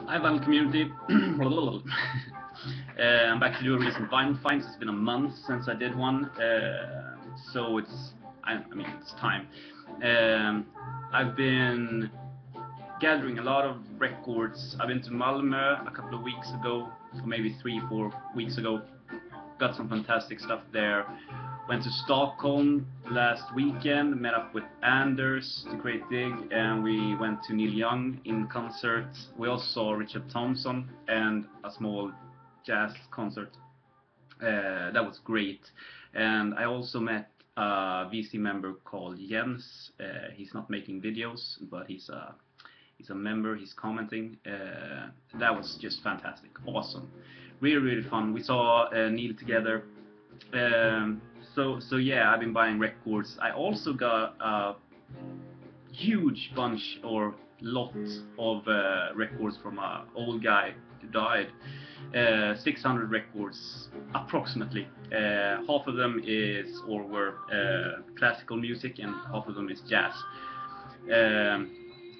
Hi, vinyl community. I'm back to do a recent vinyl finds. It's been a month since I did one, so I mean, it's time. I've been gathering a lot of records. I've been to Malmö a couple of weeks ago, or maybe 3-4 weeks ago. Got some fantastic stuff there. Went to Stockholm last weekend, met up with Anders, the great dig, and we went to Neil Young in concert. We also saw Richard Thompson and a small jazz concert. That was great. And I also met a VC member called Jens. He's not making videos, but he's a member. He's commenting. That was just fantastic, awesome, really fun. We saw Neil together. So yeah, I've been buying records. I also got a huge bunch or lot of records from an old guy who died. 600 records approximately. Half of them were classical music and half of them is jazz.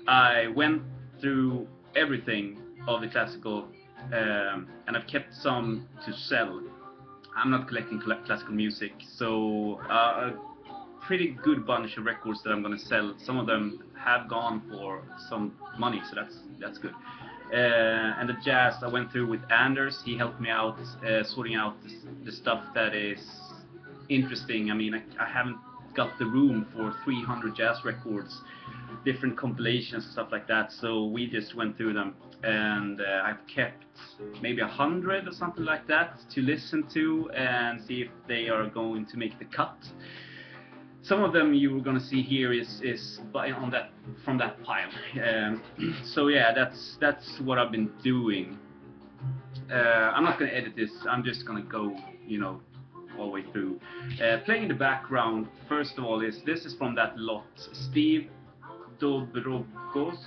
I went through everything of the classical, and I've kept some to sell. I'm not collecting classical music, so a pretty good bunch of records that I'm gonna sell. Some of them have gone for some money, so that's good. And the jazz I went through with Anders. He helped me out sorting out the stuff that is interesting. I mean, I haven't got the room for 300 jazz records, different compilations, stuff like that. So we just went through them, and I've kept maybe 100 or something like that to listen to and see if they are going to make the cut. Some of them you were gonna see here is from that pile. So yeah, that's what I've been doing. I'm not gonna edit this. I'm just gonna go, all the way through. Playing in the background, first of all, this is from that lot. Steve Dobrogos,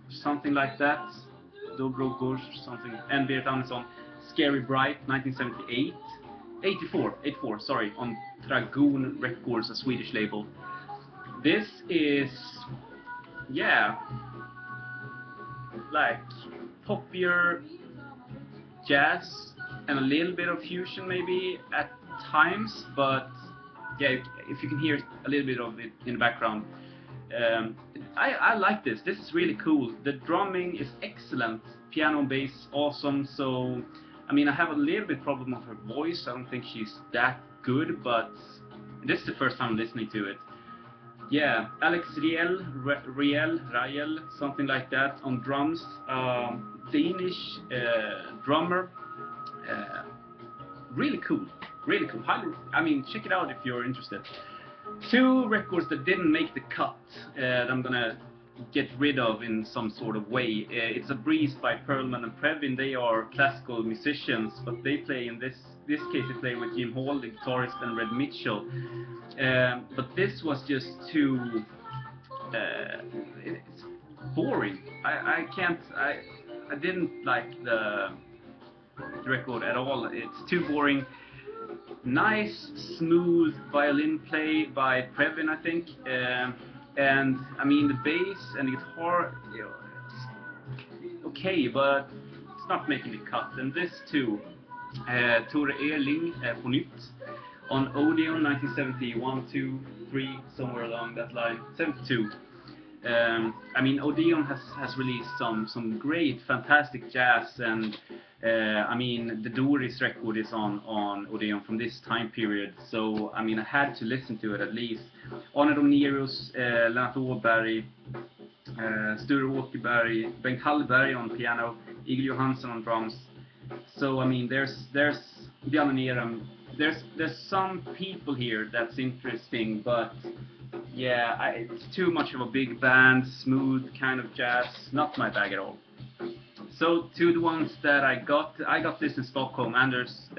something like that. Dobrogos something, and Berit Andersson, Scary Bright, 1978. 84, sorry, on Dragoon Records, a Swedish label. This is, yeah, like poppier jazz and a little bit of fusion maybe at times, but yeah, if you can hear a little bit of it in the background. I like this. This is really cool. The drumming is excellent. Piano and bass, awesome. So, I mean, I have a little bit problem with her voice. I don't think she's that good, but this is the first time listening to it. Yeah, Alex Riel, something like that on drums. Danish drummer. Really cool. I mean, check it out if you're interested. Two records that didn't make the cut that I'm gonna get rid of in some sort of way. It's A Breeze by Perlman and Previn. They are classical musicians, but they play in this case they play with Jim Hall, the guitarist, and Red Mitchell. But this was just too it's boring. I didn't like the record at all. It's too boring. Nice, smooth violin play by Previn, I think, and I mean the bass and the guitar, okay, but it's not making the cut. And this too, Tore Erling på nytt on Odeon, 1971, 2, 3, somewhere along that line, 72. I mean, Odeon has released some great, fantastic jazz, and I mean, the Doris record is on Odeon from this time period, so I mean, I had to listen to it at least. Arne Romnerius, Lennart Åberg, Sture Åkerberg, Bengt Hallberg on piano, Igor Johansson on drums. So I mean, there's Bjarne Nerum. There's some people here that's interesting, but yeah, it's too much of a big band, smooth kind of jazz, not my bag at all. So to the ones that I got this in Stockholm. Anders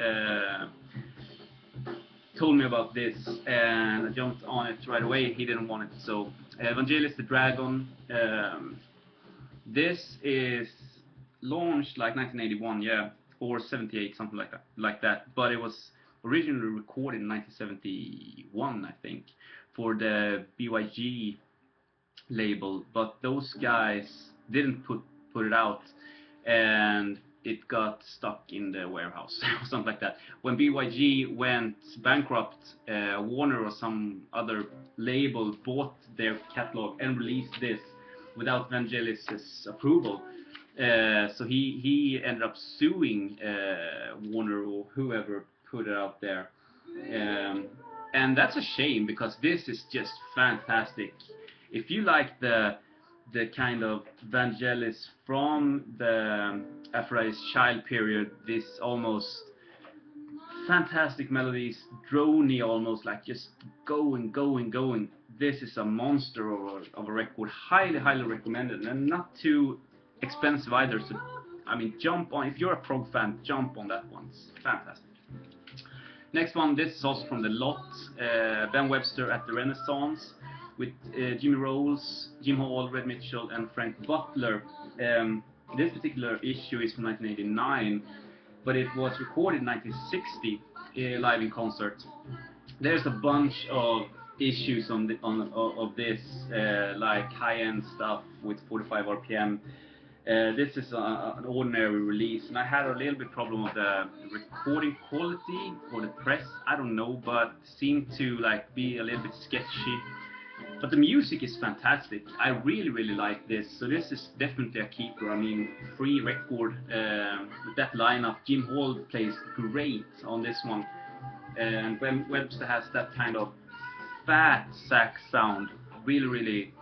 told me about this and I jumped on it right away. He didn't want it, so Evangelis the Dragon. This is launched like 1981, yeah, or 78, something like that. But it was originally recorded in 1971, I think, for the BYG label. But those guys didn't put put it out, and it got stuck in the warehouse or something like that. When BYG went bankrupt, Warner or some other label bought their catalog and released this without Vangelis' approval. So he ended up suing Warner or whoever put it out there. And that's a shame, because this is just fantastic. If you like the kind of Vangelis from the Aphrodite's Child period, this almost fantastic melodies, drony almost, like just going. This is a monster of a record, highly recommended, and not too expensive either. So I mean, jump on, if you're a prog fan, jump on that one. It's fantastic. Next one, this is also from the lot, Ben Webster at the Renaissance, with Jimmy Rolls, Jim Hall, Red Mitchell, and Frank Butler. This particular issue is from 1989, but it was recorded in 1960 live in concert. There's a bunch of issues of this, like high-end stuff with 45 RPM. This is an ordinary release, and I had a little bit problem with the recording quality or the press, I don't know, but seemed to like be a little bit sketchy. But the music is fantastic. I really like this, so this is definitely a keeper. I mean, free record with that lineup. Jim Hall plays great on this one, and Webster has that kind of fat sax sound, really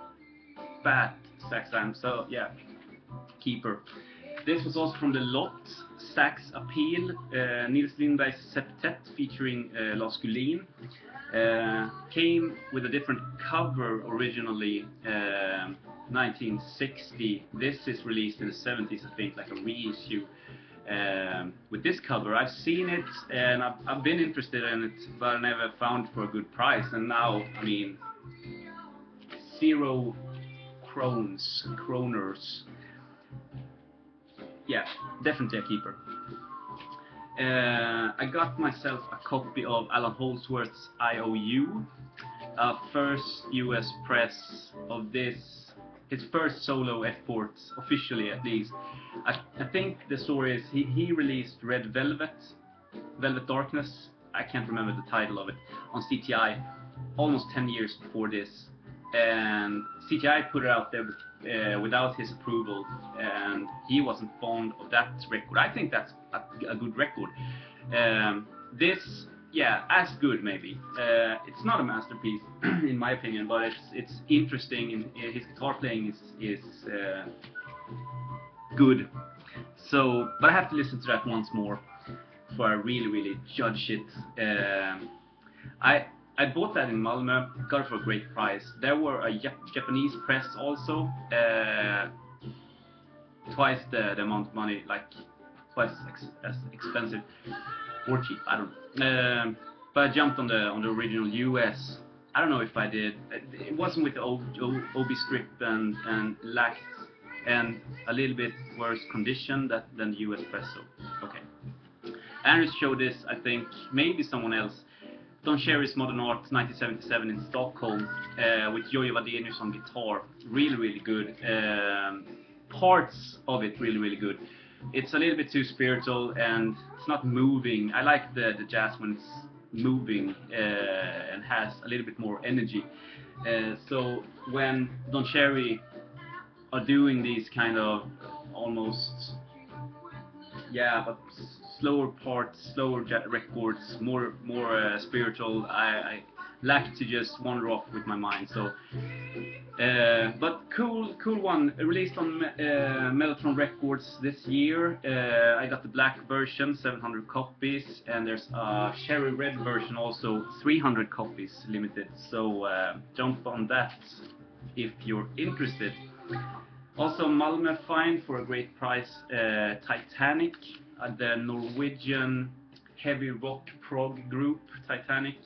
fat sax sound. So yeah, keeper. This was also from the lot, Sax Appeal, Nils Lindberg's septet featuring Lars Gullin. Came with a different cover originally, 1960. This is released in the 70s, I think, like a reissue. With this cover, I've seen it and I've been interested in it, but I never found it for a good price. And now, I mean, 0 kroners. Yeah, definitely a keeper. I got myself a copy of Alan Holdsworth's IOU, first US press of this, his first solo effort, officially at least. I think the story is he released Red Velvet Darkness, I can't remember the title of it, on CTI almost 10 years before this. And CTI put it out there without his approval, and he wasn't fond of that record. I think that's a good record. This, yeah, as good maybe. It's not a masterpiece in my opinion, but it's interesting, and his guitar playing is good. So, but I have to listen to that once more before I really judge it. I bought that in Malmö, got it for a great price. There were a Japanese press also, twice the amount of money, like twice as expensive, or cheap, I don't know. But I jumped on the original US. I don't know if I did. It wasn't with the OB strip and lacked and a little bit worse condition than the US press. So okay. Anders showed this, I think, maybe someone else. Don Cherry's Modern Art 1977 in Stockholm, with Jojo Wadenius on guitar. Really good. Parts of it really good. It's a little bit too spiritual and it's not moving. I like the jazz when it's moving and has a little bit more energy. So when Don Cherry are doing these kind of almost, yeah, but slower parts, slower records, more spiritual, I like to just wander off with my mind. So but cool one, released on Mellotron Records this year. I got the black version, 700 copies, and there's a cherry red version also, 300 copies limited. So jump on that if you're interested. Also Malmö find for a great price, Titanic, the Norwegian heavy rock prog group Titanic.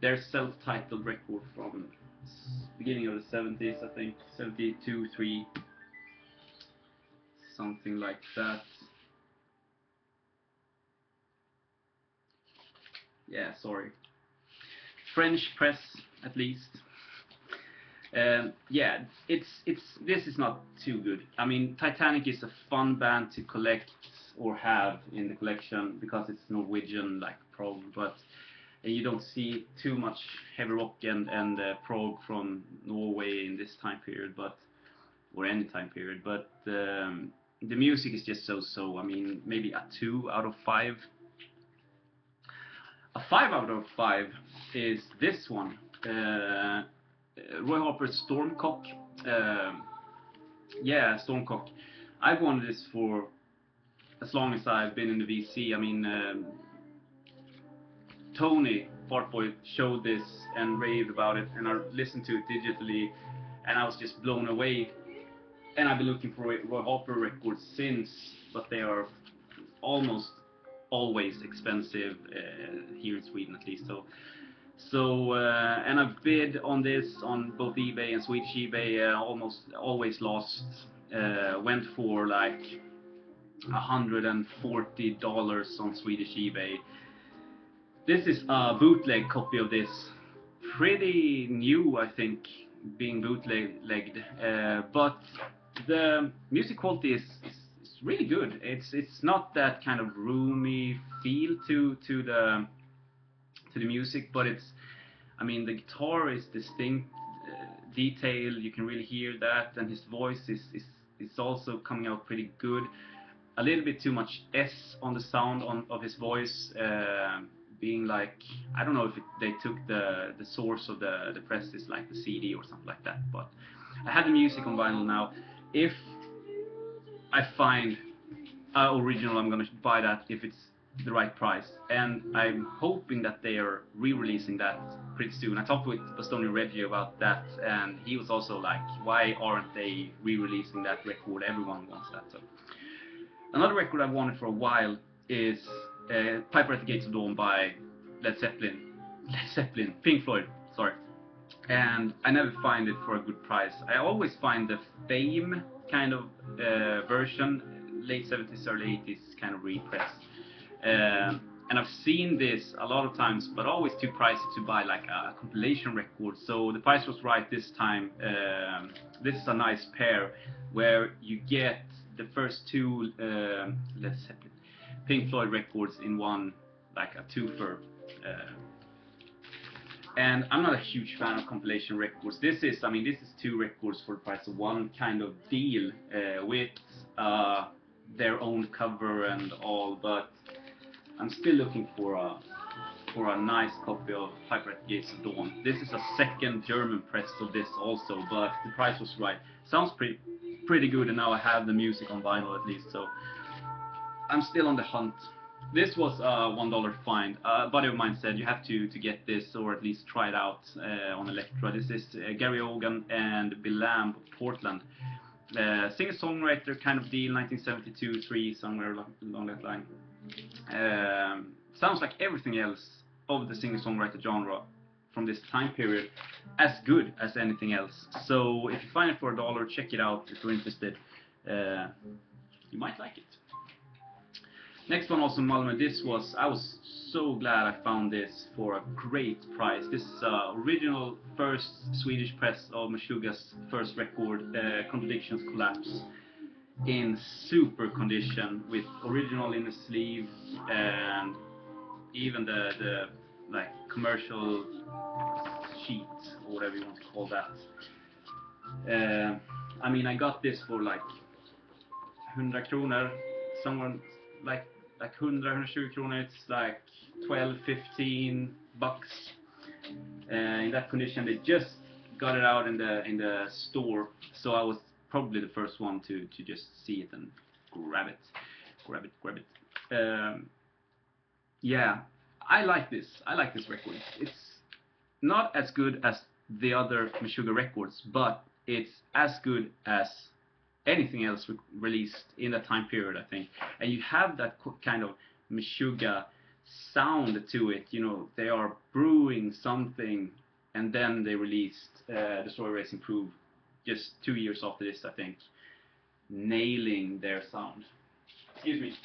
Their self-titled record from beginning of the 70s, I think, 72, 3, something like that. Yeah, sorry. French press, at least. Yeah, this is not too good. I mean, Titanic is a fun band to collect or have in the collection because it's Norwegian like prog, but you don't see too much heavy rock and prog from Norway in this time period, but or any time period. But the music is just so. I mean, maybe a 2 out of 5. A 5 out of 5 is this one. Roy Harper's Stormcock. Yeah, Stormcock. I've wanted this for as long as I've been in the VC. I mean, Tony Fartboy showed this and raved about it, and I listened to it digitally, and I was just blown away. And I've been looking for Roy Harper records since, but they are almost always expensive here in Sweden, at least. And I've bid on this on both eBay and Swedish eBay. Almost always lost. Went for like $140 on Swedish eBay. This is a bootleg copy of this. Pretty new, I think, being bootlegged. But the music quality is really good. It's not that kind of roomy feel to the music, but I mean, the guitar is distinct, detail. You can really hear that, and his voice is also coming out pretty good. A little bit too much S on the sound of his voice, being like, I don't know if they took the source of the presses, like the CD or something like that. But I have the music on vinyl now. If I find original, I'm gonna buy that if it's the right price, and I'm hoping that they are re-releasing that pretty soon. I talked with Bostonian Reggie about that, and he was also like, why aren't they re-releasing that record? Everyone wants that. So another record I've wanted for a while is Piper at the Gates of Dawn by Pink Floyd, sorry. And I never find it for a good price. I always find the Fame kind of version, late 70s, early 80s kind of repress. And I've seen this a lot of times, but always too pricey to buy like a compilation record. So the price was right this time. This is a nice pair where you get the first two Pink Floyd records in one, like a twofer. And I'm not a huge fan of compilation records. This is 2 records for the price of one kind of deal, with their own cover and all, but I'm still looking for a nice copy of Piper at the Gates of Dawn. This is a second German press of this also, but the price was right. Sounds pretty good, and now I have the music on vinyl at least, so I'm still on the hunt. This was a $1 find. A buddy of mine said you have to get this, or at least try it out on Elektra. This is Gary Hogan and Bill Lamb of Portland. Singer-songwriter kind of deal, 1972-3, somewhere along that line. Sounds like everything else of the singer-songwriter genre from this time period, as good as anything else. So if you find it for $1, check it out if you're interested. You might like it. Next one, also Malmö. I was so glad I found this for a great price. This is original first Swedish press of Meshuggah's first record, Contradictions Collapse, in super condition, with original in the sleeve and even the like commercial sheet or whatever you want to call that. I mean, I got this for like 100 kronor, somewhere like 100-120 kronor. It's like 12-15 bucks. In that condition, they just got it out in the store, so I was probably the first one to just see it and grab it. Yeah, I like this record. It's not as good as the other Meshuggah records, but it's as good as anything else released in that time period, I think. And you have that kind of Meshuggah sound to it. You know, they are brewing something, and then they released Destroy, Erase, Improve just 2 years after this, I think, nailing their sound. Excuse me.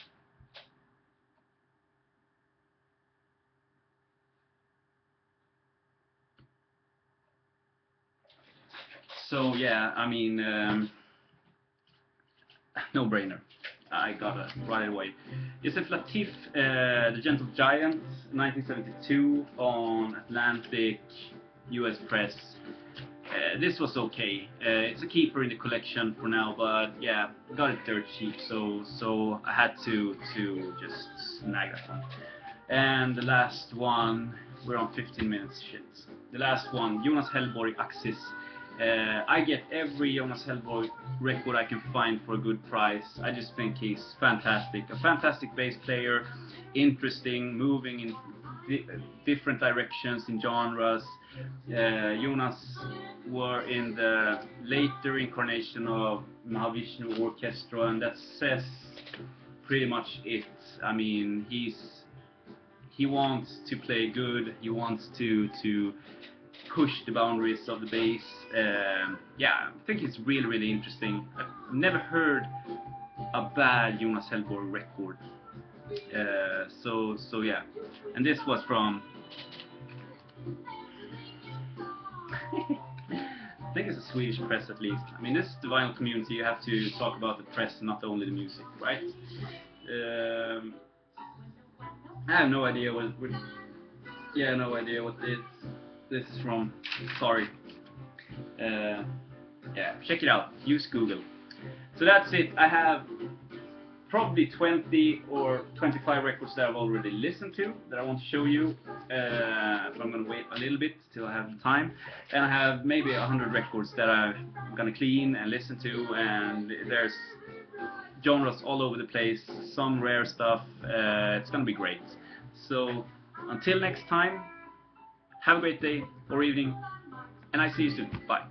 So yeah, I mean, no brainer. I got it right away. Yusef Lateef, The Gentle Giant, 1972 on Atlantic, US Press. This was okay. It's a keeper in the collection for now, but yeah, got it dirt cheap, so I had to just snag that one. And the last one, we're on 15 minutes, shit. The last one, Jonas Hellborg, Axis. I get every Jonas Hellborg record I can find for a good price. I just think he's fantastic. A fantastic bass player, interesting, moving in different directions in genres. Jonas were in the later incarnation of Mahavishnu Orchestra, and that says pretty much it. I mean, he wants to play good. He wants to push the boundaries of the bass. Yeah, I think it's really interesting. I've never heard a bad Jonas Hellborg record. So yeah, and this was from I think it's a Swedish press at least. I mean, this is the vinyl community. You have to talk about the press, not only the music, right? I have no idea what yeah, no idea what this is from. Sorry. Yeah, check it out. Use Google. So that's it. I have probably 20 or 25 records that I've already listened to that I want to show you. But I'm going to wait a little bit till I have the time. And I have maybe 100 records that I'm going to clean and listen to. And there's genres all over the place, some rare stuff. It's going to be great. So until next time, have a great day or evening, and I see you soon. Bye.